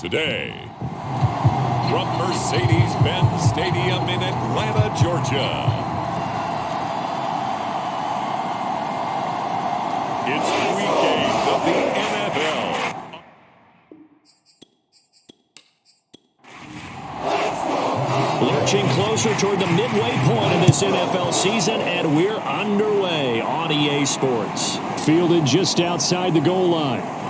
today. From Mercedes-Benz Stadium in Atlanta, Georgia. It's week 8 of the NFL. Lurching closer toward the midway point of this NFL season, and we're underway on EA Sports. Fielded just outside the goal line.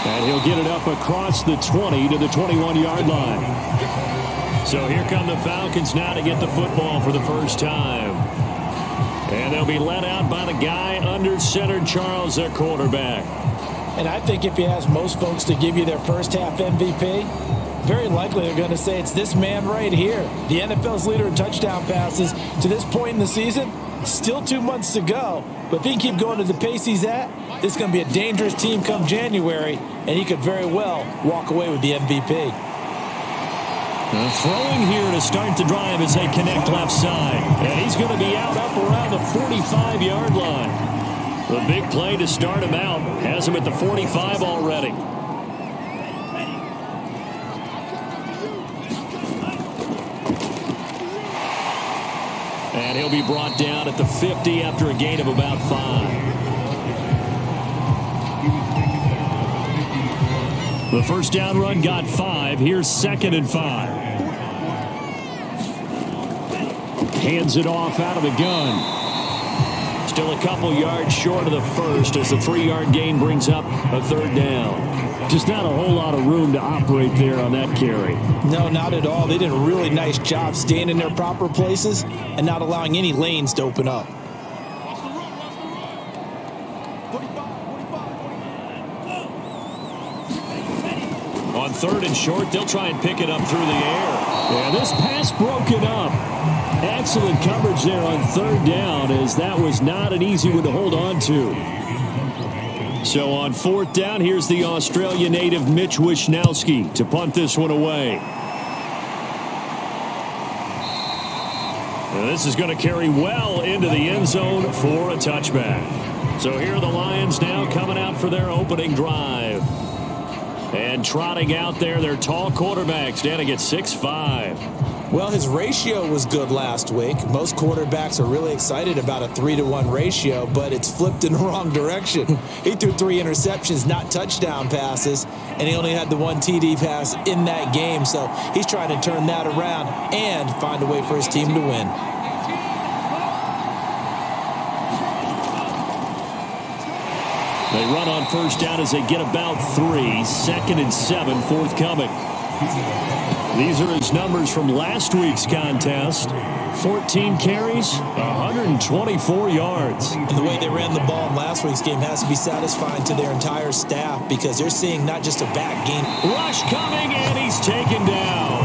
And he'll get it up across the 20 to the 21-yard line. So here come the Falcons now to get the football for the first time. And they'll be led out by the guy under center, Charles, their quarterback. And I think if you ask most folks to give you their first half MVP, very likely they're going to say it's this man right here. The NFL's leader in touchdown passes to this point in the season. Still 2 months to go. But if he can keep going to the pace he's at, this is going to be a dangerous team come January, and he could very well walk away with the MVP. Throwing here to start the drive as they connect left side. And he's going to be out up around the 45-yard line. The big play to start him out has him at the 45 already. And he'll be brought down at the 50 after a gain of about 5. The first down run got 5. Here's 2nd and 5. Hands it off out of the gun. Still a couple yards short of the first as the 3-yard gain brings up a 3rd down. Just not a whole lot of room to operate there on that carry. No, not at all. They did a really nice job staying in their proper places and not allowing any lanes to open up. On 3rd and short, they'll try and pick it up through the air. Yeah, this pass broken up. Excellent coverage there on 3rd down, as that was not an easy one to hold on to. So on 4th down, here's the Australia native Mitch Wishnowsky to punt this one away. And this is going to carry well into the end zone for a touchback. So here are the Lions now coming out for their opening drive. And trotting out there, their tall quarterback standing at 6'5". Well, his ratio was good last week. Most quarterbacks are really excited about a 3-to-1 ratio, but it's flipped in the wrong direction. He threw 3 interceptions, not touchdown passes, and he only had the 1 TD pass in that game. So he's trying to turn that around and find a way for his team to win. They run on 1st down as they get about 3. 2nd and 7 forthcoming. These are his numbers from last week's contest. 14 carries, 124 yards. And the way they ran the ball in last week's game has to be satisfying to their entire staff because they're seeing not just a back game. Rush coming, and he's taken down.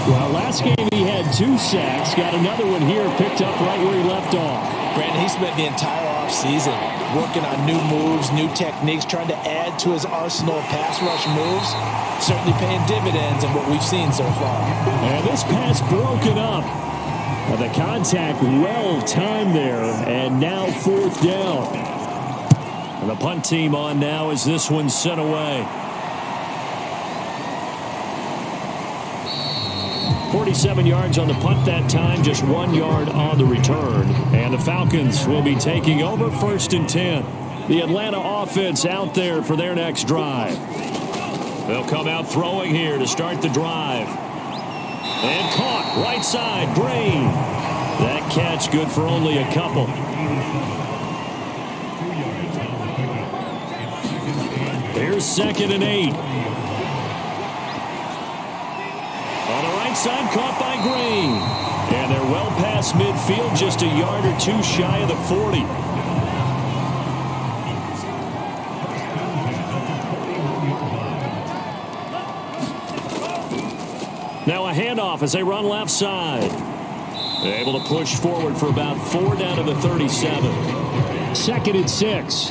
Well, last game he had 2 sacks. Got another one here picked up right where he left off. Brandon, he spent the entire offseason working on new moves, new techniques, trying to add to his arsenal of pass rush moves. Certainly paying dividends in what we've seen so far. And this pass broken up. The contact well timed there, and now 4th down. And the punt team on now as this one's sent away. 47 yards on the punt that time, just 1 yard on the return. And the Falcons will be taking over 1st and 10. The Atlanta offense out there for their next drive. They'll come out throwing here to start the drive. And caught right side, Green. That catch good for only a couple. Here's 2nd and 8. On the right side, caught by Green. And they're well past midfield, just a yard or 2 shy of the 40. Now a handoff as they run left side. They're able to push forward for about 4 down to the 37. 2nd and 6.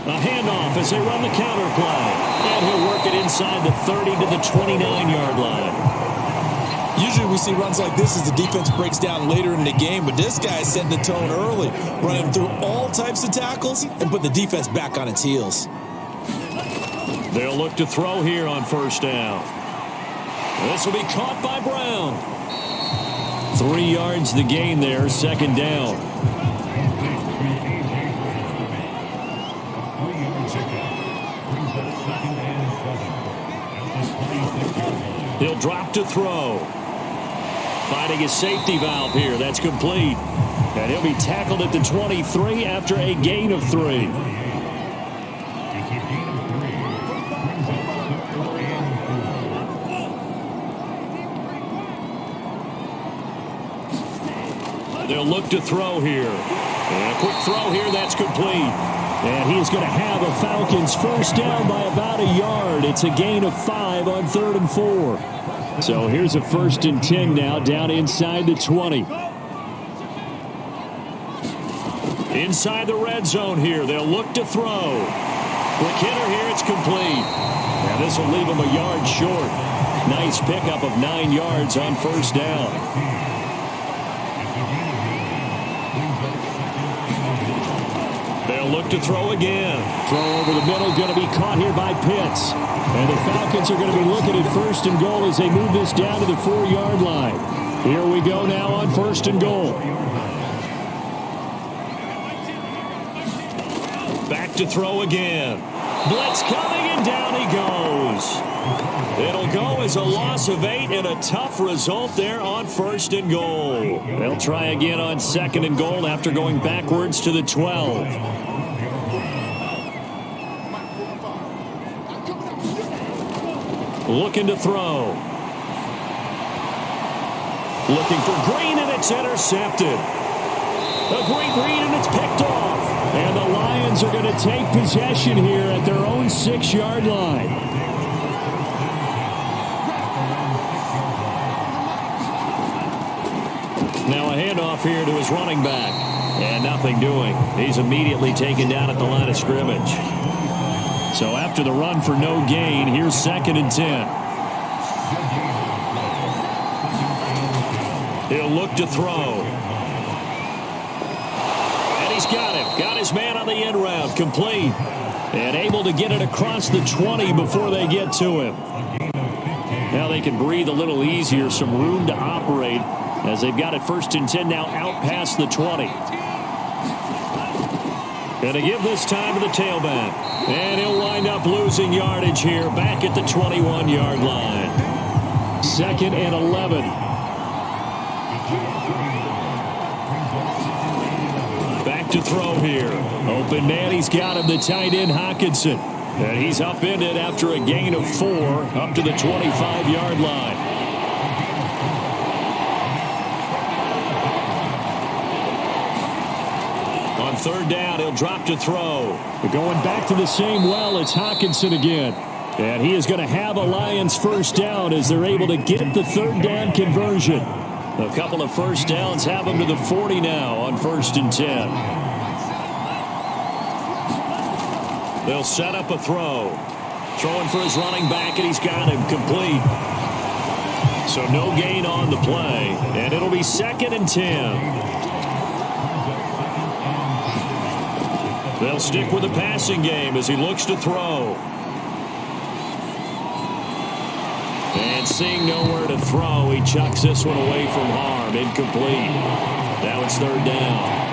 A handoff as they run the counter play. And he'll work it inside the 30 to the 29-yard line. Usually we see runs like this as the defense breaks down later in the game, but this guy is setting the tone early, running through all types of tackles and put the defense back on its heels. They'll look to throw here on first down. This will be caught by Brown. 3 yards the gain there, second down. He'll drop to throw. Finding his safety valve here. That's complete. And he'll be tackled at the 23 after a gain of 3. They'll look to throw here. And a quick throw here. That's complete. And he is going to have a Falcons first down by about a yard. It's a gain of 5 on 3rd and 4. So here's a 1st and 10 now down inside the 20. Inside the red zone here. They'll look to throw. Quick hitter here. It's complete. Now this will leave him a yard short. Nice pickup of 9 yards on first down. They'll look to throw again. Throw over the middle, going to be caught here by Pitts. And the Falcons are going to be looking at 1st and goal as they move this down to the 4-yard line. Here we go now on 1st and goal. Back to throw again. Blitz coming, and down he goes. It'll go as a loss of 8 and a tough result there on 1st and goal. They'll try again on 2nd and goal after going backwards to the 12. Looking to throw. Looking for Green, and it's intercepted. A great read, and it's picked off. And the Lions are going to take possession here at their own 6-yard line. Now a handoff here to his running back. And nothing doing. He's immediately taken down at the line of scrimmage. So after the run for no gain, here's 2nd and 10. He'll look to throw. And he's got him. Got his man on the end route. Complete. And able to get it across the 20 before they get to him. Now they can breathe a little easier. Some room to operate as they've got it 1st and 10 now out past the 20. Going to give this time to the tailback. And he'll wind up losing yardage here back at the 21-yard line. 2nd and 11. Back to throw here. Open man, he's got him, the tight end Hockenson. And he's upended after a gain of 4 up to the 25-yard line. On 3rd down, he'll drop to throw. But going back to the same well, it's Hockenson again. And he is going to have a Lions first down as they're able to get the 3rd down conversion. A couple of first downs have them to the 40 now on 1st and 10. They'll set up a throw. Throwing for his running back, and he's got him complete. So no gain on the play, and it'll be 2nd and 10. They'll stick with the passing game as he looks to throw. And seeing nowhere to throw, he chucks this one away from harm. Incomplete. Now it's 3rd down.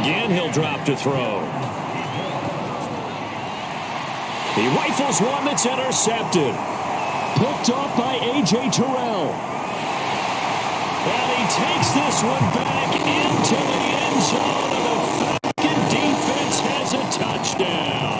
Again, he'll drop to throw. He rifles one that's intercepted. Picked off by A.J. Terrell. And he takes this one back into the end zone, and the Falcon defense has a touchdown.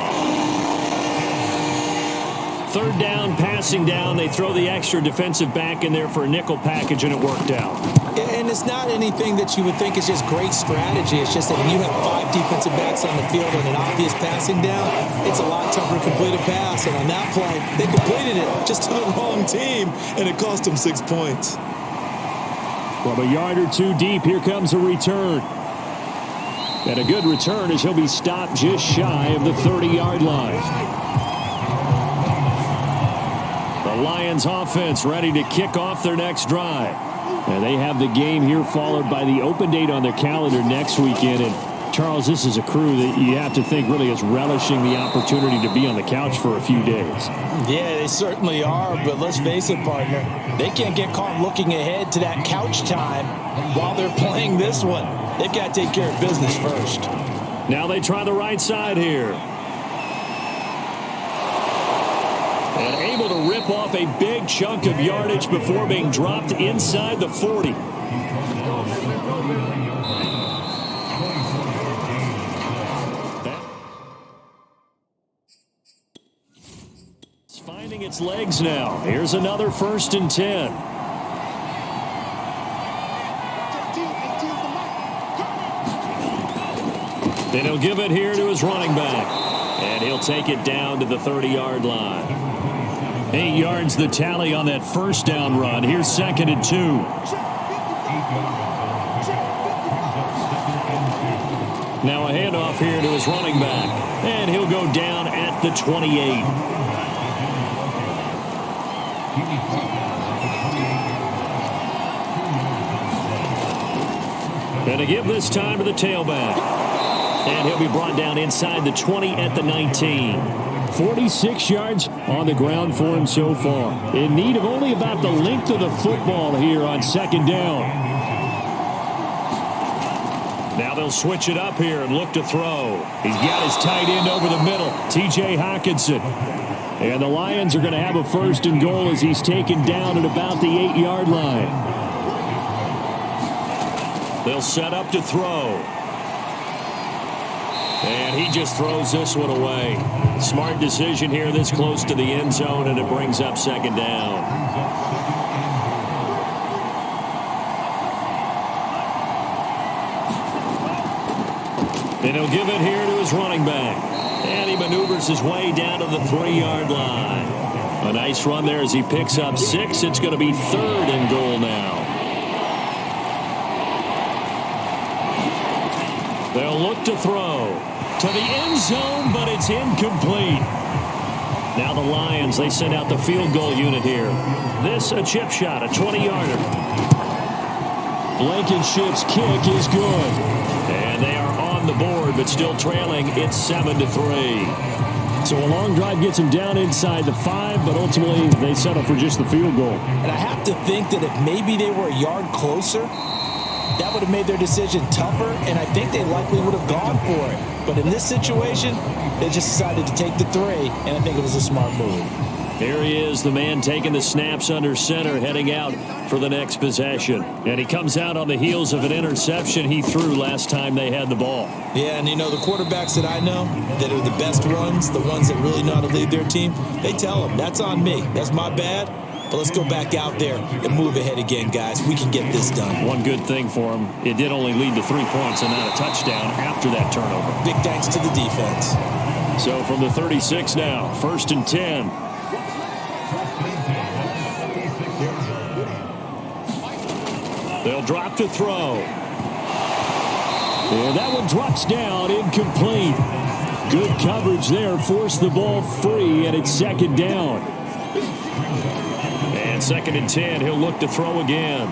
3rd down, passing down. They throw the extra defensive back in there for a nickel package, and it worked out. And it's not anything that you would think is just great strategy. It's just that when you have 5 defensive backs on the field and an obvious passing down, it's a lot tougher to complete a pass. And on that play, they completed it just to the wrong team, and it cost them 6 points. From a yard or 2 deep, here comes a return. And a good return as he'll be stopped just shy of the 30-yard line. Lions offense ready to kick off their next drive. And they have the game here followed by the open date on their calendar next weekend. And Charles, this is a crew that you have to think really is relishing the opportunity to be on the couch for a few days. Yeah, they certainly are, but let's face it, partner. They can't get caught looking ahead to that couch time while they're playing this one. They've got to take care of business first. Now they try the right side here. And able to rip off a big chunk of yardage before being dropped inside the 40. It's finding its legs now. Here's another 1st and 10. Then he'll give it here to his running back. And he'll take it down to the 30-yard line. 8 yards the tally on that first down run. Here's 2nd and 2. Now a handoff here to his running back. And he'll go down at the 28. And to give this time to the tailback. And he'll be brought down inside the 20 at the 19. 46 yards on the ground for him so far. In need of only about the length of the football here on 2nd down. Now they'll switch it up here and look to throw. He's got his tight end over the middle, T.J. Hockenson. And the Lions are going to have a 1st and goal as he's taken down at about the 8-yard line. They'll set up to throw. And he just throws this one away. Smart decision here this close to the end zone, and it brings up 2nd down. And he'll give it here to his running back. And he maneuvers his way down to the 3-yard line. A nice run there as he picks up 6. It's going to be 3rd and goal now. They'll look to throw to the end zone, but it's incomplete. Now the Lions, they send out the field goal unit here. This a chip shot, a 20-yarder. Blankenship's kick is good. And they are on the board, but still trailing. It's 7-3. So a long drive gets them down inside the 5, but ultimately they settle for just the field goal. And I have to think that if maybe they were a yard closer, that would have made their decision tougher, and I think they likely would have gone for it. But in this situation, they just decided to take the 3, and I think it was a smart move. Here he is, the man taking the snaps under center, heading out for the next possession. And he comes out on the heels of an interception he threw last time they had the ball. Yeah, and you know, the quarterbacks that I know that are the best ones, the ones that really know how to lead their team, they tell them, that's on me. That's my bad. But let's go back out there and move ahead again, guys. We can get this done. One good thing for him, it did only lead to 3 points and not a touchdown after that turnover. Big thanks to the defense. So from the 36 now, 1st and 10. They'll drop to throw. And that one drops down, incomplete. Good coverage there, forced the ball free, and it's 2nd down. And 2nd and 10, he'll look to throw again.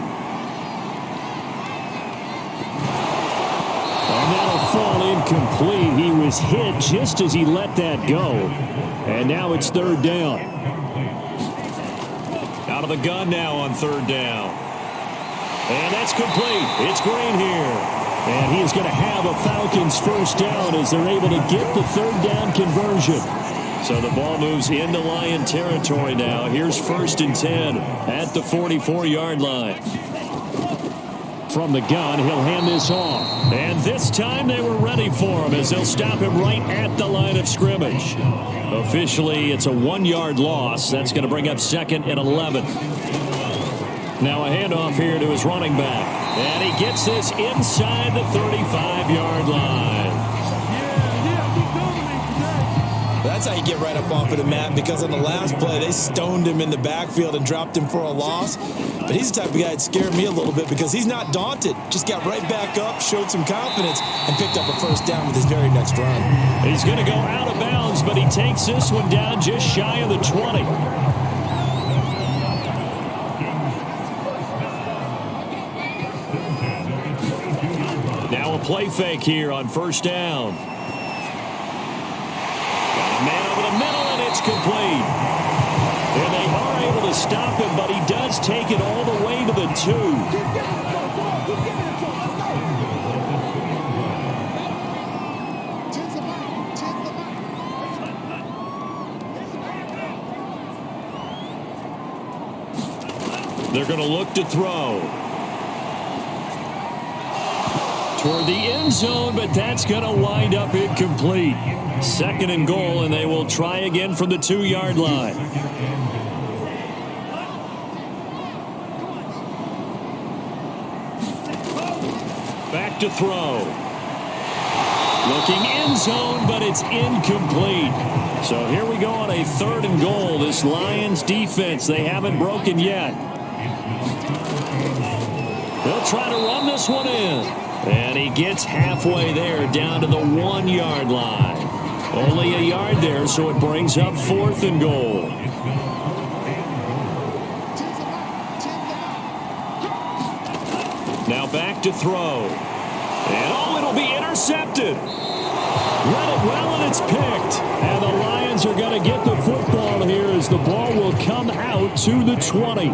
And that'll fall incomplete. He was hit just as he let that go. And now it's 3rd down. Out of the gun now on 3rd down. And that's complete. It's Green here. And he is going to have a Falcons 1st down as they're able to get the 3rd down conversion. So the ball moves into Lion territory now. Here's 1st and 10 at the 44-yard line. From the gun, he'll hand this off. And this time they were ready for him as they'll stop him right at the line of scrimmage. Officially, it's a 1-yard loss. That's going to bring up 2nd and 11. Now a handoff here to his running back. And he gets this inside the 35-yard line. That's how you get right up off of the mat, because on the last play, they stoned him in the backfield and dropped him for a loss. But he's the type of guy that scared me a little bit because he's not daunted. Just got right back up, showed some confidence, and picked up a 1st down with his very next run. He's going to go out of bounds, but he takes this one down just shy of the 20. a play fake here on first down. Got a man over the middle, and it's complete. And they are able to stop him, but he does take it all the way to the 2. They're going to look to throw toward the end zone, but that's going to wind up incomplete. 2nd and goal, and they will try again from the 2-yard line. Back to throw. Looking end zone, but it's incomplete. So here we go on a 3rd and goal. This Lions defense, they haven't broken yet. They'll try to run this one in. And he gets halfway there, down to the 1-yard line. Only a yard there, so it brings up 4th and goal. Now back to throw. And it'll be intercepted. Read it well, and it's picked. And the Lions are going to get the football here as the ball will come out to the 20.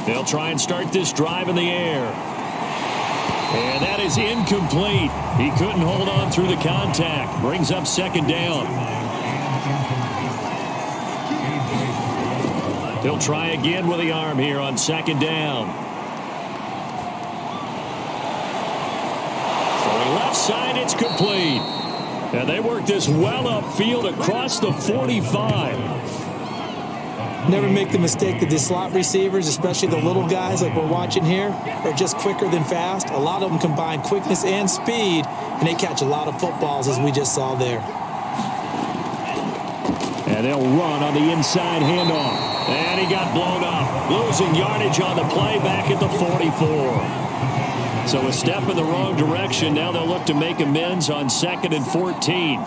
They'll try and start this drive in the air. And that is incomplete. He couldn't hold on through the contact. Brings up 2nd down. He'll try again with the arm here on 2nd down. Throwing left side, it's complete. And they work this well upfield across the 45. Never make the mistake that the slot receivers, especially the little guys like we're watching here, are just quicker than fast. A lot of them combine quickness and speed, and they catch a lot of footballs, as we just saw there. And they'll run on the inside handoff. And he got blown up. Losing yardage on the play back at the 44. So a step in the wrong direction. Now they'll look to make amends on 2nd and 14.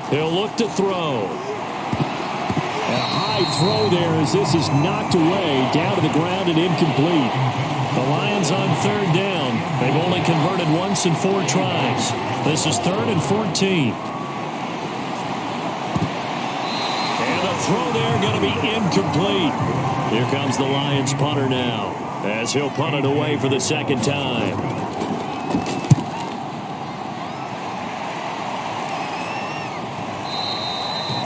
He'll look to throw. A high throw there as this is knocked away, down to the ground and incomplete. The Lions on 3rd down. They've only converted once in 4 tries. This is 3rd and 14. And the throw there going to be incomplete. Here comes the Lions punter now, as he'll punt it away for the 2nd time.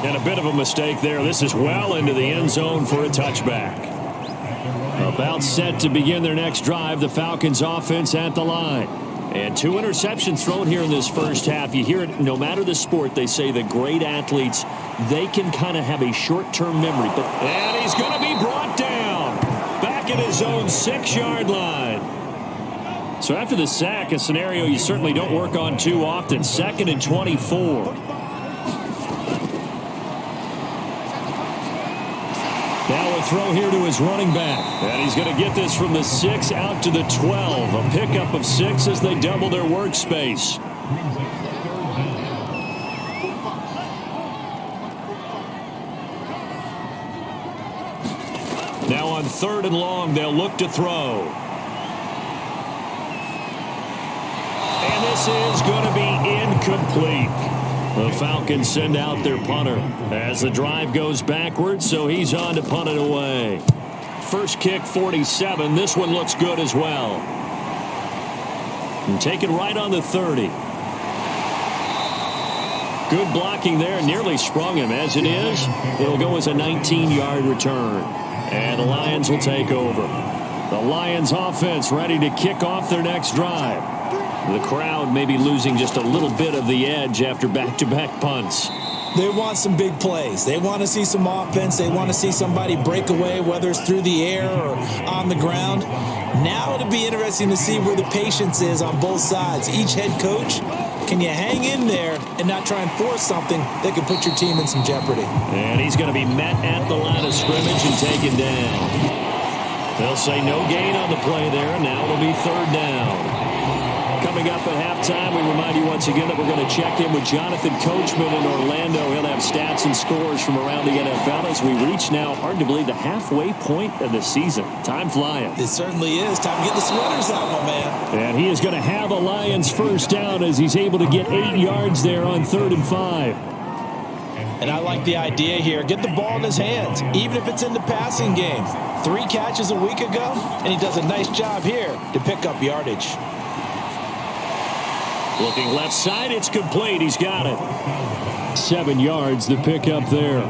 And a bit of a mistake there. This is well into the end zone for a touchback. About set to begin their next drive, the Falcons offense at the line. And 2 interceptions thrown here in this first half. You hear it, no matter the sport, they say the great athletes, they can kind of have a short-term memory. And he's going to be brought down back at his own 6-yard line. So after the sack, a scenario you certainly don't work on too often. 2nd and 24. Now a throw here to his running back. And he's going to get this from the 6 out to the 12. A pickup of 6 as they double their workspace. Now on 3rd and long, they'll look to throw. And this is going to be incomplete. The Falcons send out their punter as the drive goes backwards, so he's on to punt it away. First kick, 47. This one looks good as well. And take it right on the 30. Good blocking there. Nearly sprung him. As it is, it'll go as a 19-yard return. And the Lions will take over. The Lions offense ready to kick off their next drive. The crowd may be losing just a little bit of the edge after back-to-back punts. They want some big plays. They want to see some offense. They want to see somebody break away, whether it's through the air or on the ground. Now it'll be interesting to see where the patience is on both sides. Each head coach, can you hang in there and not try and force something that could put your team in some jeopardy? And he's going to be met at the line of scrimmage and taken down. They'll say no gain on the play there. Now it'll be 3rd down. Coming up at halftime, we remind you once again that we're going to check in with Jonathan Coachman in Orlando. He'll have stats and scores from around the NFL as we reach now, hard to believe, the halfway point of the season. Time flying. It certainly is. Time to get the sweaters out, my man. And he is going to have a Lions first down as he's able to get 8 yards there on 3rd and 5. And I like the idea here. Get the ball in his hands, even if it's in the passing game. 3 catches a week ago, and he does a nice job here to pick up yardage. Looking left side, it's complete. He's got it. 7 yards, the pickup there.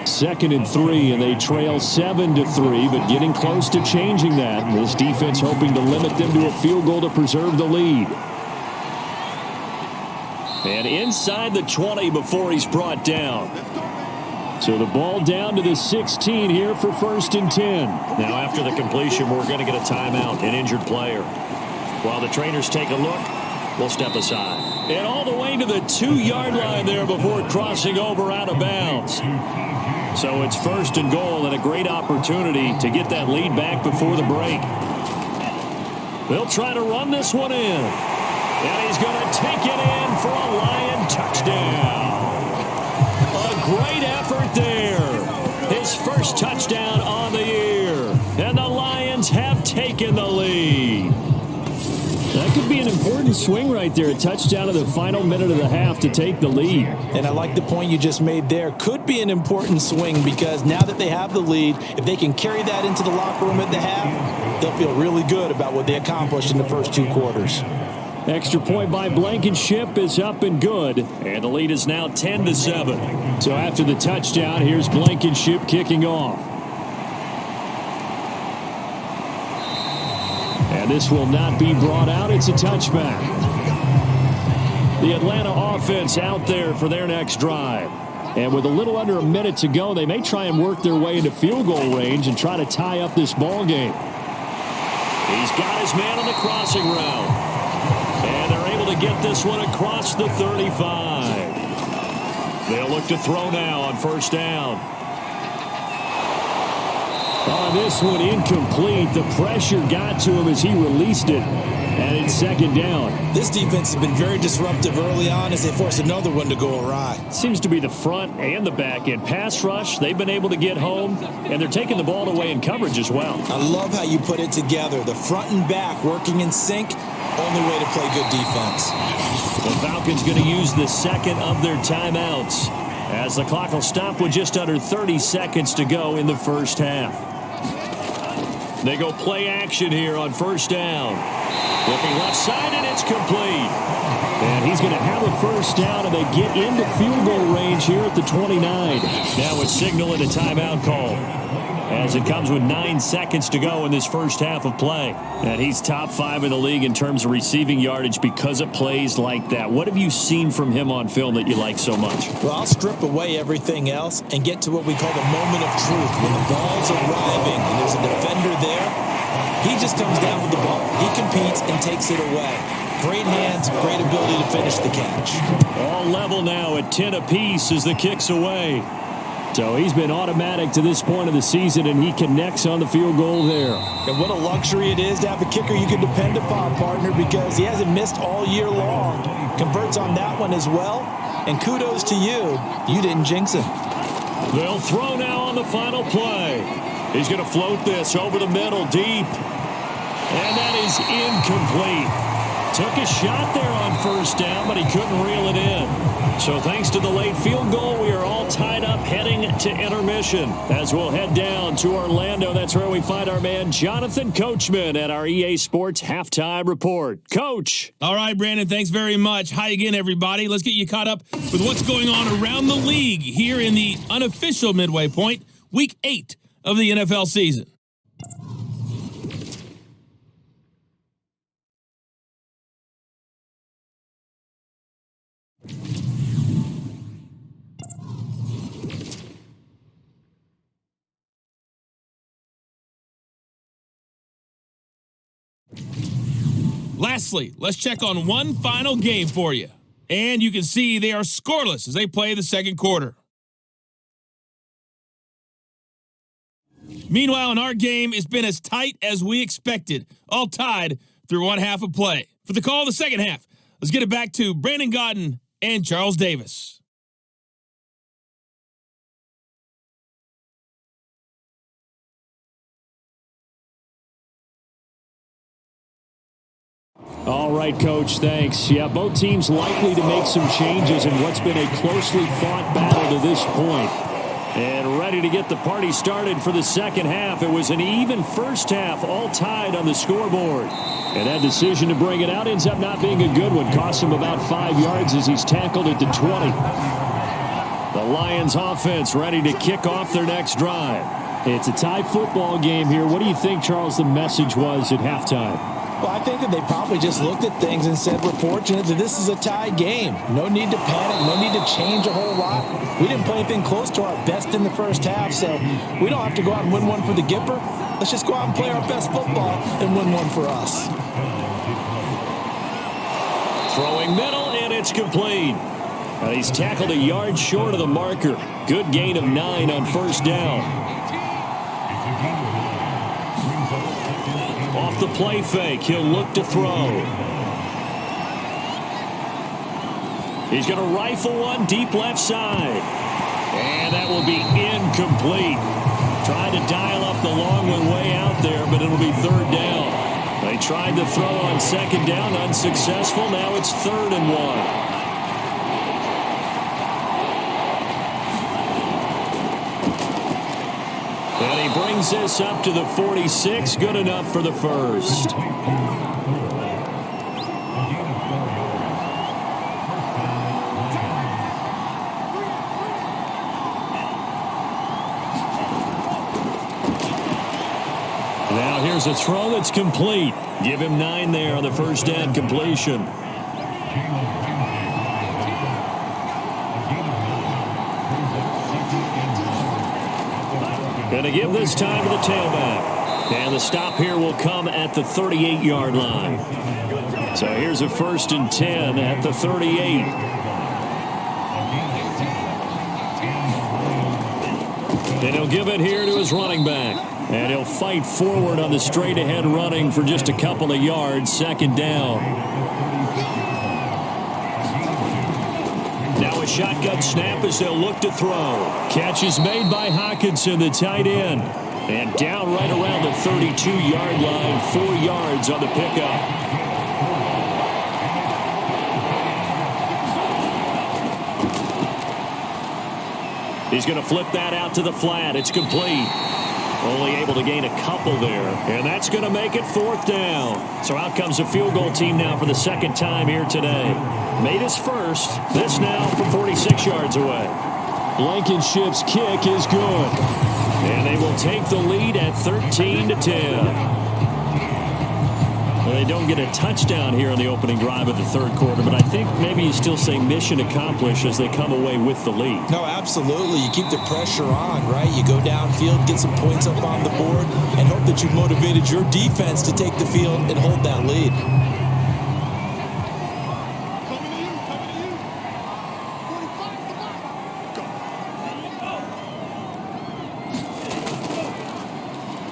2nd and 3, and they trail 7-3, but getting close to changing that. And this defense hoping to limit them to a field goal to preserve the lead. And inside the 20 before he's brought down. So the ball down to the 16 here for 1st and 10. Now after the completion, we're going to get a timeout, an injured player. While the trainers take a look, we'll step aside. And all the way to the 2-yard line there before crossing over out of bounds. So it's 1st and goal and a great opportunity to get that lead back before the break. They'll try to run this one in. And he's going to take it in for a Lion touchdown. A great effort there. His first touchdown on the year. And the Lions have taken the lead. That could be an important swing right there. A touchdown in the final minute of the half to take the lead. And I like the point you just made there. Could be an important swing because now that they have the lead, if they can carry that into the locker room at the half, they'll feel really good about what they accomplished in the first 2 quarters. Extra point by Blankenship is up and good. And the lead is now 10-7. So after the touchdown, here's Blankenship kicking off. And this will not be brought out. It's a touchback. The Atlanta offense out there for their next drive. And with a little under a minute to go, they may try and work their way into field goal range and try to tie up this ball game. He's got his man on the crossing route. And they're able to get this one across the 35. They'll look to throw now on 1st down. On this one, incomplete. The pressure got to him as he released it. And it's 2nd down. This defense has been very disruptive early on as they force another one to go awry. Seems to be the front and the back end. Pass rush, they've been able to get home, and they're taking the ball away in coverage as well. I love how you put it together. The front and back working in sync. Only way to play good defense. The Falcons going to use the 2nd of their timeouts as the clock will stop with just under 30 seconds to go in the first half. They go play action here on 1st down. Looking left side, and it's complete. And he's going to have a 1st down, and they get into field goal range here at the 29. Now it's signaling a timeout call as it comes with 9 seconds to go in this first half of play. And he's top 5 in the league in terms of receiving yardage because of plays like that. What have you seen from him on film that you like so much? Well, I'll strip away everything else and get to what we call the moment of truth. When the ball's arriving and there's a defender there, he just comes down with the ball. He competes and takes it away. Great hands, great ability to finish the catch. All level now at 10 apiece as the kick's away. So he's been automatic to this point of the season, and he connects on the field goal there. And what a luxury it is to have a kicker you can depend upon, partner, because he hasn't missed all year long. Converts on that one as well. And kudos to you. You didn't jinx him. They'll throw now on the final play. He's going to float this over the middle deep. And that is incomplete. Took a shot there on 1st down, but he couldn't reel it in. So thanks to the late field goal, we are all tied up heading to intermission. As we'll head down to Orlando, that's where we find our man Jonathan Coachman at our EA Sports Halftime Report. Coach. All right, Brandon, thanks very much. Hi again, everybody. Let's get you caught up with what's going on around the league here in the unofficial midway point, Week 8 of the NFL season. Lastly, let's check on one final game for you. And you can see they are scoreless as they play the 2nd quarter. Meanwhile, in our game, it's been as tight as we expected, all tied through one half of play. For the call of the second half, let's get it back to Brandon Gaudin and Charles Davis. All right, Coach, thanks. Yeah, both teams likely to make some changes in what's been a closely fought battle to this point. And ready to get the party started for the second half. It was an even first half, all tied on the scoreboard. And that decision to bring it out ends up not being a good one. Cost him about 5 yards as he's tackled at the 20. The Lions offense ready to kick off their next drive. It's a tie football game here. What do you think, Charles, the message was at halftime? Well, I think that they probably just looked at things and said, we're fortunate that this is a tie game. No need to panic. No need to change a whole lot. We didn't play anything close to our best in the first half, so we don't have to go out and win one for the Gipper. Let's just go out and play our best football and win one for us. Throwing middle, and it's complete. And he's tackled a yard short of the marker. Good gain of 9 on first down. Off the play fake, he'll look to throw. He's going to rifle one deep left side. And that will be incomplete. Trying to dial up the long one way out there, but it'll be third down. They tried to throw on second down, unsuccessful. Now it's 3rd and 1. And he brings this up to the 46. Good enough for the first. Now here's a throw that's complete. Give him 9 there on the first down completion. Going to give this time to the tailback. And the stop here will come at the 38-yard line. So here's a 1st and 10 at the 38. And he'll give it here to his running back. And he'll fight forward on the straight-ahead running for just a couple of yards. 2nd down. Now a shotgun snap as they'll look to throw. Catch is made by Hawkinson, the tight end. And down right around the 32-yard line. 4 yards on the pickup. He's going to flip that out to the flat. It's complete. Only able to gain a couple there. And that's going to make it 4th down. So out comes a field goal team now for the second time here today. Made his first. This now from 46 yards away. Blankenship's kick is good. And they will take the lead at 13-10. Well, they don't get a touchdown here on the opening drive of the 3rd quarter, but I think maybe you still say mission accomplished as they come away with the lead. No, absolutely. You keep the pressure on, right? You go downfield, get some points up on the board, and hope that you've motivated your defense to take the field and hold that lead.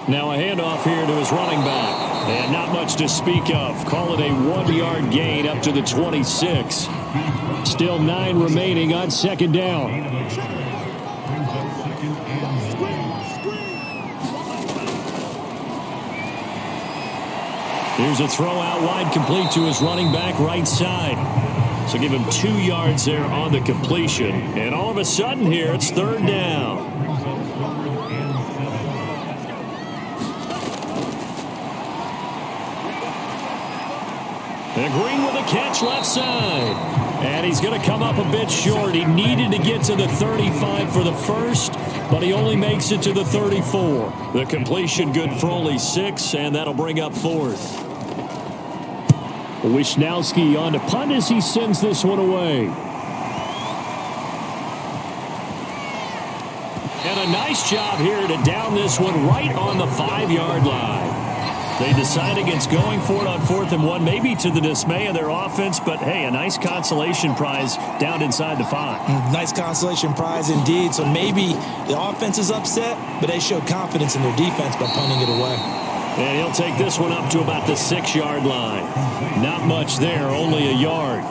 Now a handoff here to his running back. And not much to speak of. Call it a 1-yard gain up to the 26. Still 9 remaining on 2nd down. Here's a throw out wide, complete to his running back right side. So give him 2 yards there on the completion. And all of a sudden here, it's 3rd down. And Green with a catch left side. And he's going to come up a bit short. He needed to get to the 35 for the first, but he only makes it to the 34. The completion good for only 6, and that'll bring up 4th. Wisnowski on to punt as he sends this one away. And a nice job here to down this one right on the 5-yard line. They decide against going for it on 4th and 1, maybe to the dismay of their offense, but hey, a nice consolation prize down inside the 5. Nice consolation prize indeed. So maybe the offense is upset, but they showed confidence in their defense by punting it away. And he'll take this one up to about the 6-yard line. Not much there, only a yard.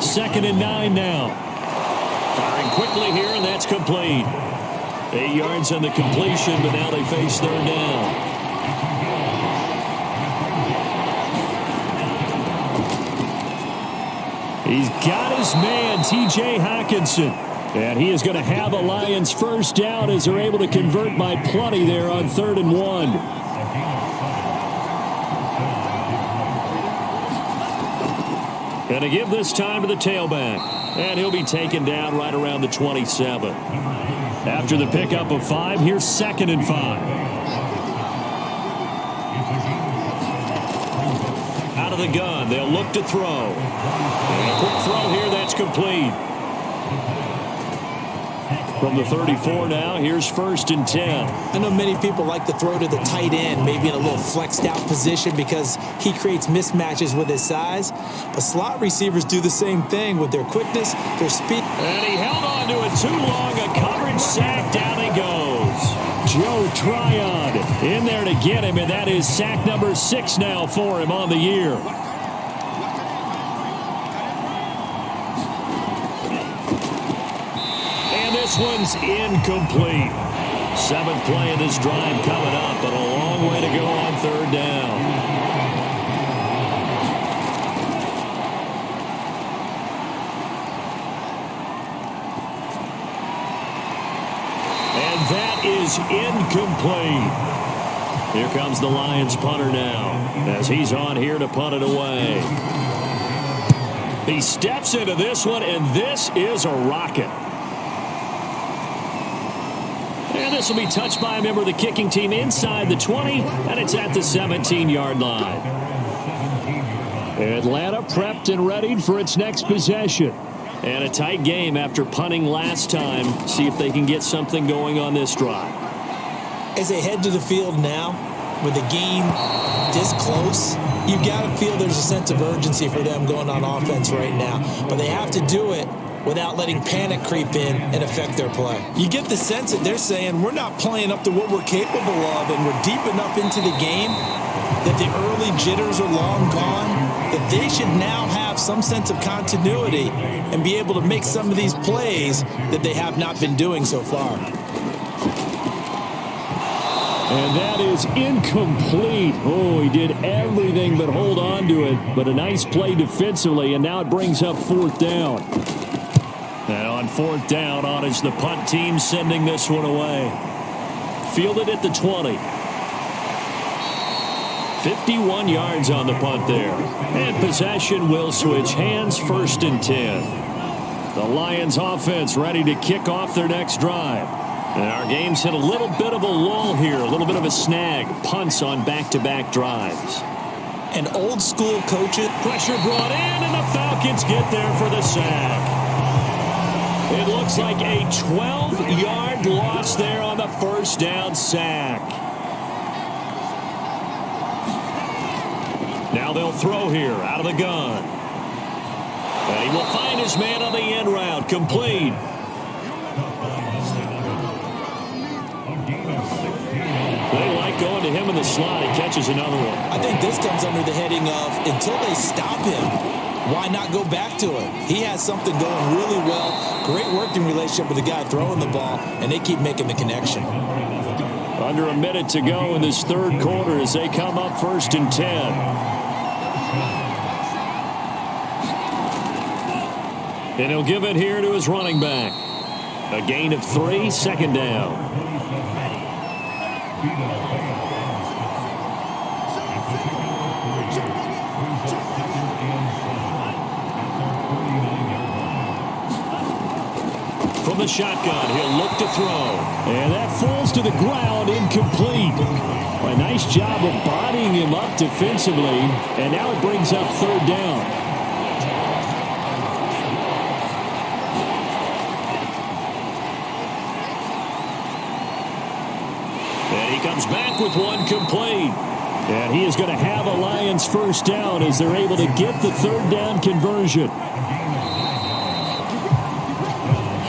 Second and 9 now. Firing quickly here, and that's complete. 8 yards on the completion, but now they face third down. He's got his man, T.J. Hockenson. And he is going to have a Lions first down as they're able to convert by plenty there on 3rd and 1. And to give this time to the tailback. And he'll be taken down right around the 27. After the pickup of 5, here's 2nd and 5. Out of the gun, they'll look to throw. And a quick throw here, that's complete. From the 34 now, here's 1st and 10. I know many people like to throw to the tight end, maybe in a little flexed out position because he creates mismatches with his size. But slot receivers do the same thing with their quickness, their speed. And he held on to it too long. A coverage sack. Down he goes. Joe Tryon in there to get him, and that is sack number 6 now for him on the year. This one's incomplete. 7th play of this drive coming up, but a long way to go on 3rd down. And that is incomplete. Here comes the Lions punter now as he's on here to punt it away. He steps into this one, and this is a rocket. And this will be touched by a member of the kicking team inside the 20, and it's at the 17-yard line. Atlanta prepped and readied for its next possession. And a tight game after punting last time. See if they can get something going on this drive. As they head to the field now, with the game this close, you've got to feel there's a sense of urgency for them going on offense right now. But they have to do it without letting panic creep in and affect their play. You get the sense that they're saying we're not playing up to what we're capable of, and we're deep enough into the game that the early jitters are long gone, that they should now have some sense of continuity and be able to make some of these plays that they have not been doing so far. And that is incomplete. Oh, he did everything but hold on to it. But a nice play defensively, and now it brings up 4th down. And on 4th down, on is the punt team sending this one away. Fielded at the 20. 51 yards on the punt there. And possession will switch hands, 1st and 10. The Lions offense ready to kick off their next drive. And our game's hit a little bit of a lull here, a little bit of a snag. Punts on back-to-back drives. And old school coaches. Pressure brought in, and the Falcons get there for the sack. It looks like a 12-yard loss there on the 1st down sack. Now they'll throw here out of the gun. And he will find his man on the end route. Complete. They like going to him in the slot. He catches another one. I think this comes under the heading of until they stop him, why not go back to him? He has something going really well. Great working relationship with the guy throwing the ball, and they keep making the connection. Under a minute to go in this 3rd quarter as they come up 1st and 10. And he'll give it here to his running back. A gain of 3, 2nd down. From the shotgun, he'll look to throw. And that falls to the ground, incomplete. A nice job of bodying him up defensively. And now it brings up 3rd down. And he comes back with one complete. And he is going to have a Lions first down as they're able to get the 3rd down conversion.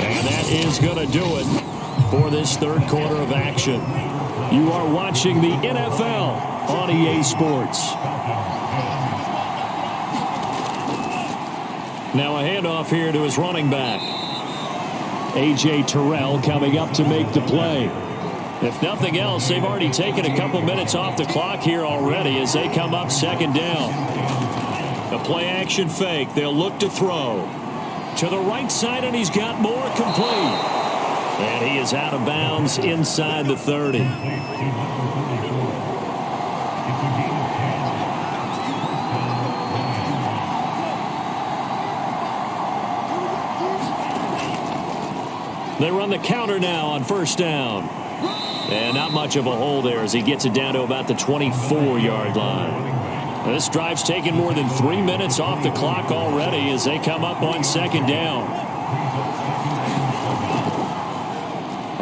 And that is going to do it. for this third quarter of action. You are watching the NFL on EA Sports. Now a handoff here to his running back. A.J. Terrell coming up to make the play. If nothing else, they've already taken a couple minutes off the clock here already as they come up second down. A play-action fake. They'll look to throw. To the right side, and he's got more, complete. And he is out of bounds inside the 30. They run the counter now on first down. And not much of a hole there as he gets it down to about the 24-yard line. Now this drive's taken more than 3 minutes off the clock already as they come up on second down.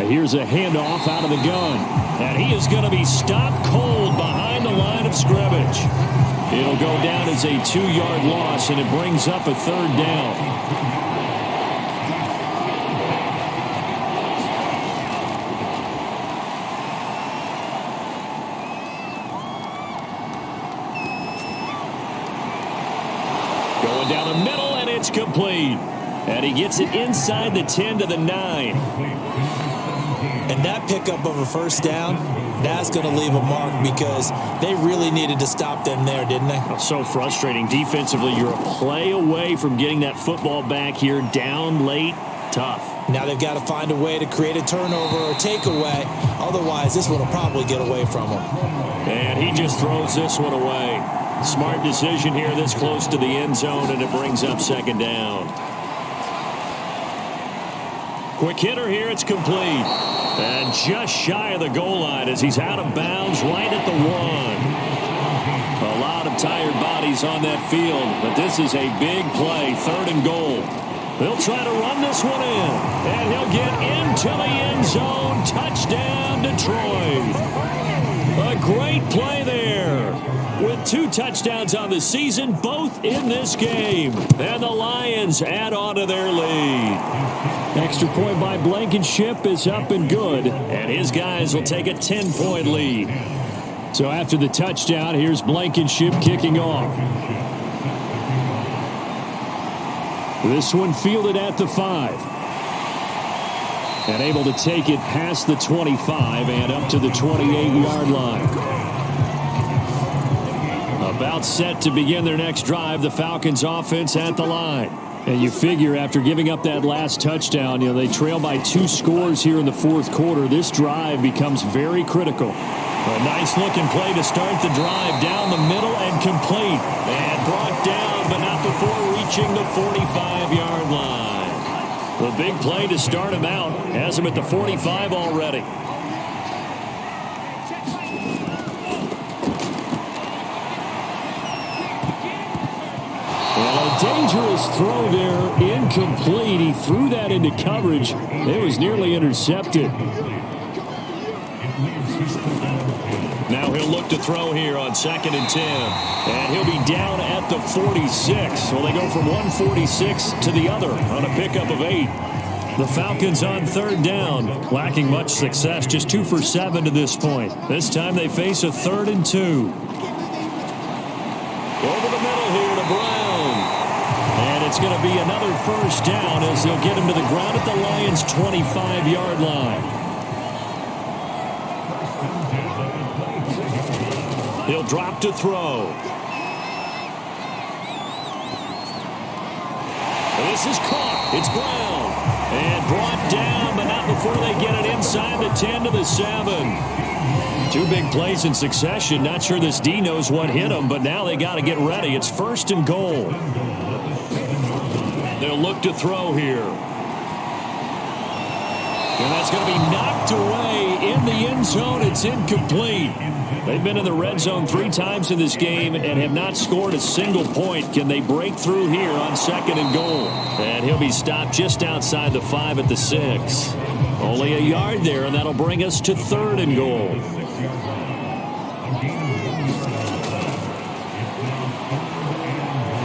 Here's a handoff out of the gun. And he is going to be stopped cold behind the line of scrimmage. It'll go down as a 2-yard loss, and it brings up a third down. Going down the middle, and it's complete. And he gets it inside the 10 to the 9. And that pickup of a first down, that's going to leave a mark because they really needed to stop them there, didn't they? So frustrating. Defensively, you're a play away from getting that football back here down late. Tough. Now they've got to find a way to create a turnover or takeaway. Otherwise, this one will probably get away from them. And he just throws this one away. Smart decision here this close to the end zone, and it brings up second down. Quick hitter here. It's complete. And just shy of the goal line as he's out of bounds right at the 1. A lot of tired bodies on that field, but this is a big play, 3rd and goal. They'll try to run this one in, and he'll get into the end zone. Touchdown, Detroit. A great play there. With 2 touchdowns on the season, both in this game. And the Lions add on to their lead. Extra point by Blankenship is up and good. And his guys will take a 10-point lead. So after the touchdown, here's Blankenship kicking off. This one fielded at the 5. And able to take it past the 25 and up to the 28-yard line. About set to begin their next drive, the Falcons offense at the line. And you figure after giving up that last touchdown, they trail by 2 scores here in the 4th quarter. This drive becomes very critical. A nice looking play to start the drive down the middle and complete. And brought down, but not before reaching the 45-yard line. The big play to start him out has him at the 45 already. Dangerous throw there, incomplete. He threw that into coverage. It was nearly intercepted. Now he'll look to throw here on 2nd and 10. And he'll be down at the 46. So they go from 146 to the other on a pickup of 8. The Falcons on 3rd down, lacking much success, just 2 for 7 to this point. This time they face a 3rd and 2. Over the middle here to Brown. And it's going to be another first down as they'll get him to the ground at the Lions' 25-yard line. He'll drop to throw. This is caught. It's Brown. And brought down, but not before they get it inside the 10 to the 7. 2 big plays in succession. Not sure this D knows what hit him, but now they got to get ready. It's 1st and goal. They'll look to throw here. And that's going to be knocked away in the end zone. It's incomplete. They've been in the red zone 3 times in this game and have not scored a single point. Can they break through here on 2nd and goal? And he'll be stopped just outside the 5 at the 6. Only a yard there, and that'll bring us to 3rd and goal.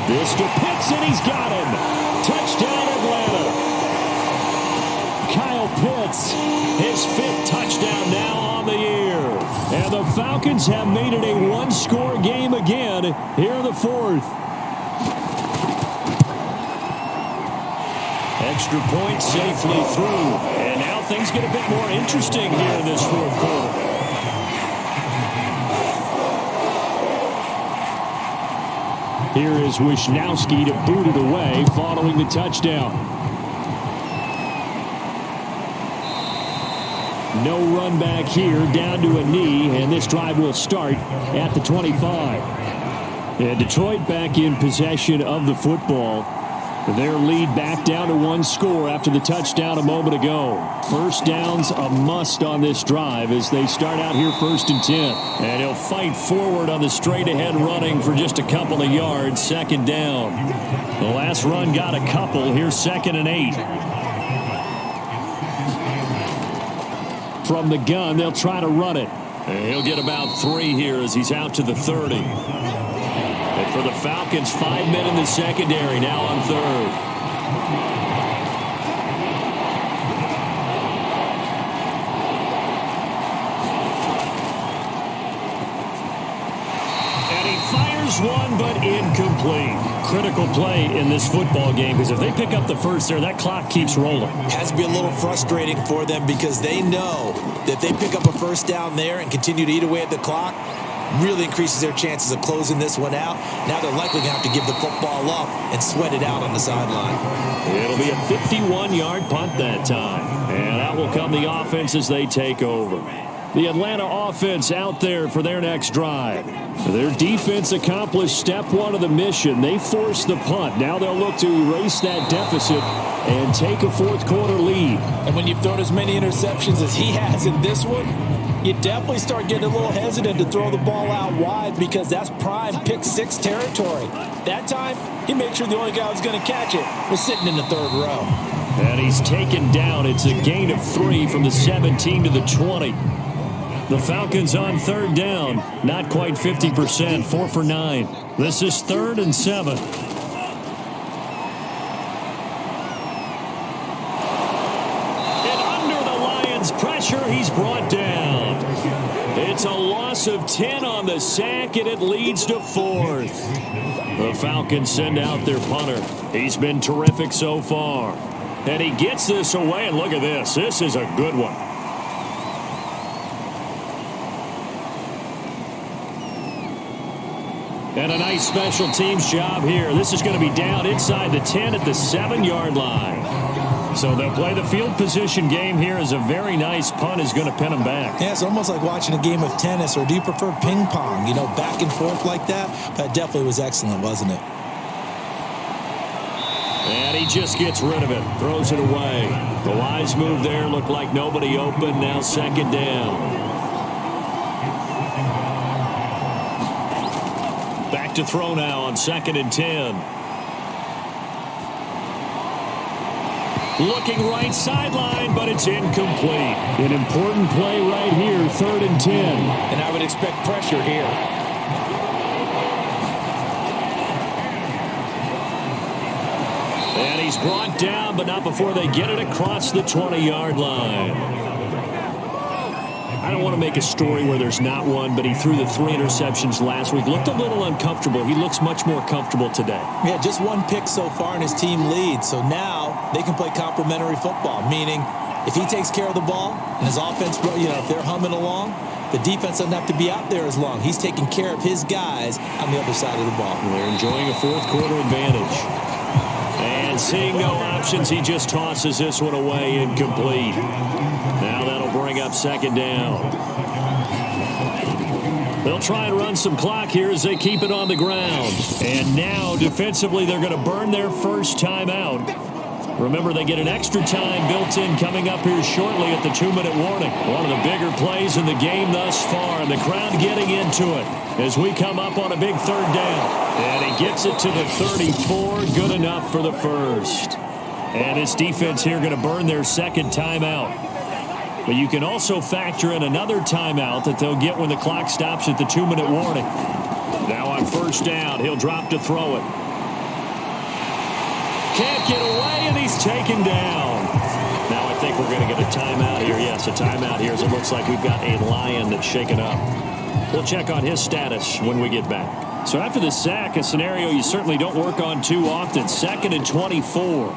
This to Pitts, and he's got him. Touchdown, Atlanta. Kyle Pitts, his Falcons have made it a one-score game again here in the fourth. Extra point safely through. And now things get a bit more interesting here in this fourth quarter. Here is Wisnowski to boot it away following the touchdown. No run back here, down to a knee, and this drive will start at the 25. And Detroit back in possession of the football. Their lead back down to one score after the touchdown a moment ago. First down's a must on this drive as they start out here 1st and 10. And he'll fight forward on the straight-ahead running for just a couple of yards. 2nd down. The last run got a couple. Here's 2nd and 8. From the gun, they'll try to run it. And he'll get about 3 here as he's out to the 30. And for the Falcons, 5 men in the secondary, now on 3rd. And he fires one, but incomplete. Critical play in this football game because if they pick up the first there, that clock keeps rolling. Has to be a little frustrating for them because they know that if they pick up a first down there and continue to eat away at the clock, really increases their chances of closing this one out. Now they're likely going to have to give the football up and sweat it out on the sideline. It'll be a 51-yard punt that time. And out will come the offense as they take over. The Atlanta offense out there for their next drive. Their defense accomplished step 1 of the mission. They forced the punt. Now they'll look to erase that deficit and take a fourth quarter lead. And when you've thrown as many interceptions as he has in this one, you definitely start getting a little hesitant to throw the ball out wide because that's prime pick 6 territory. That time, he made sure the only guy who was going to catch it was sitting in the 3rd row. And he's taken down. It's a gain of 3 from the 17 to the 20. The Falcons on 3rd down. Not quite 50%. 4 for 9. This is 3rd and 7. And under the Lions' pressure, he's brought down. It's a loss of 10 on the sack, and it leads to 4th. The Falcons send out their punter. He's been terrific so far. And he gets this away, and look at this. This is a good one. And a nice special teams job here. This is going to be down inside the 10 at the 7-yard line. So they'll play the field position game here as a very nice punt is going to pin them back. Yeah, it's almost like watching a game of tennis, or do you prefer ping pong? You know, back and forth like that? That definitely was excellent, wasn't it? And he just gets rid of it. Throws it away. The wise move there. Looked like nobody open. Now 2nd down. Back to throw now on 2nd and 10. Looking right sideline, but it's incomplete. An important play right here, 3rd and 10. And I would expect pressure here. And he's brought down, but not before they get it across the 20-yard line. I don't want to make a story where there's not one, but he threw the 3 interceptions last week. Looked a little uncomfortable. He looks much more comfortable today. Yeah, just 1 pick so far and his team leads. So now they can play complementary football, meaning if he takes care of the ball and his offense, you know, if they're humming along, the defense doesn't have to be out there as long. He's taking care of his guys on the other side of the ball. They're enjoying a fourth quarter advantage. And seeing no options, he just tosses this one away, incomplete. Now that'll bring up 2nd down. They'll try and run some clock here as they keep it on the ground. And now defensively they're going to burn their first timeout. Remember, they get an extra time built in coming up here shortly at the 2-minute warning. One of the bigger plays in the game thus far, and the crowd getting into it as we come up on a big 3rd down. And he gets it to the 34, good enough for the first. And this defense here going to burn their 2nd timeout. But you can also factor in another timeout that they'll get when the clock stops at the 2-minute warning. Now on 1st down, he'll drop to throw it. Can't get away, and he's taken down. Now I think we're going to get a timeout here. Yes, a timeout here as it looks like we've got a Lion that's shaken up. We'll check on his status when we get back. So after the sack, a scenario you certainly don't work on too often. 2nd and 24.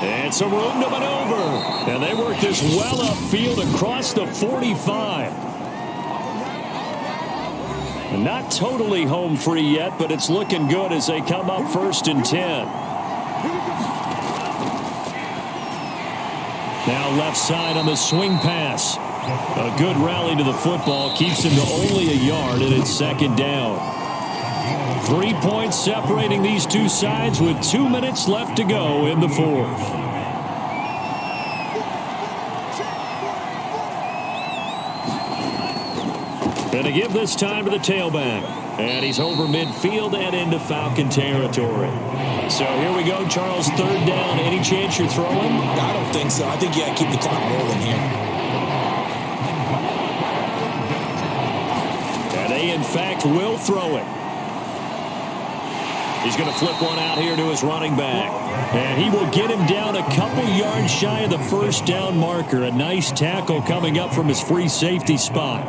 And some room to maneuver. And they work this well upfield across the 45. Not totally home free yet, but it's looking good as they come up 1st and 10. Now left side on the swing pass. A good rally to the football keeps him to only a yard, and it's 2nd down. 3 points separating these two sides with 2 minutes left to go in the 4th. And to give this time to the tailback. And he's over midfield and into Falcon territory. So here we go, Charles, 3rd down. Any chance you're throwing? I don't think so. I think you got to keep the clock rolling here. And they, in fact, will throw it. He's going to flip one out here to his running back. And he will get him down a couple yards shy of the 1st down marker. A nice tackle coming up from his free safety spot.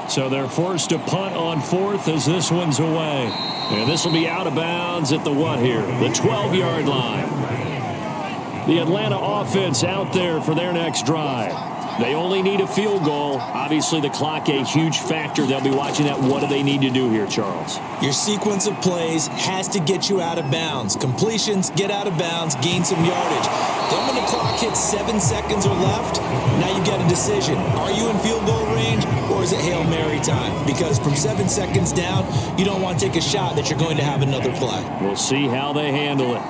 So they're forced to punt on 4th as this one's away. And this will be out of bounds at the what here? The 12-yard line. The Atlanta offense out there for their next drive. They only need a field goal. Obviously, the clock a huge factor. They'll be watching that. What do they need to do here, Charles? Your sequence of plays has to get you out of bounds. Completions, get out of bounds, gain some yardage. Then when the clock hits 7 seconds or left, now you've got a decision. Are you in field goal range, or is it Hail Mary time? Because from 7 seconds down, you don't want to take a shot that you're going to have another play. We'll see how they handle it.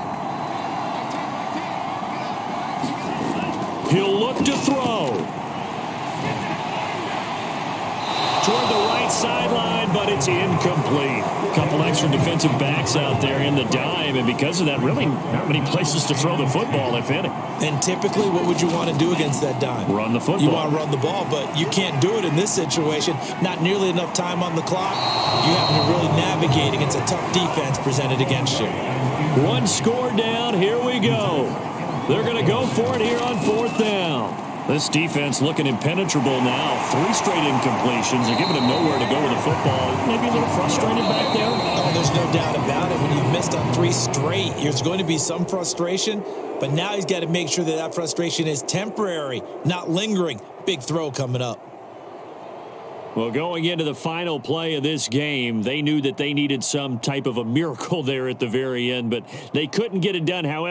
He'll look to throw. Toward the right sideline, but it's incomplete. A couple extra defensive backs out there in the dime, and because of that, really not many places to throw the football, if any. And typically, what would you want to do against that dime? Run the football. You want to run the ball, but you can't do it in this situation. Not nearly enough time on the clock. You having to really navigate against a tough defense presented against you. One score down. Here we go. They're going to go for it here on 4th down. This defense looking impenetrable now. 3 straight incompletions. They're giving him nowhere to go with the football. Maybe a little frustrated back there. Oh, there's no doubt about it. When you've missed on 3 straight, there's going to be some frustration. But now he's got to make sure that that frustration is temporary, not lingering. Big throw coming up. Well, going into the final play of this game, they knew that they needed some type of a miracle there at the very end, but they couldn't get it done. However,